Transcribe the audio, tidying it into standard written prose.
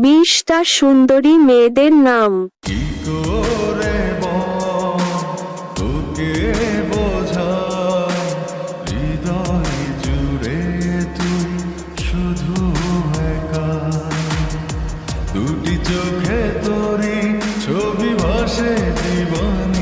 20টা সুন্দরী মেয়েদের নাম। কি করে তোকে বোঝাই, হৃদয় জুড়ে তুই শুধু একা। দুটি চোখে তোরি ছবি ভাসে জীবন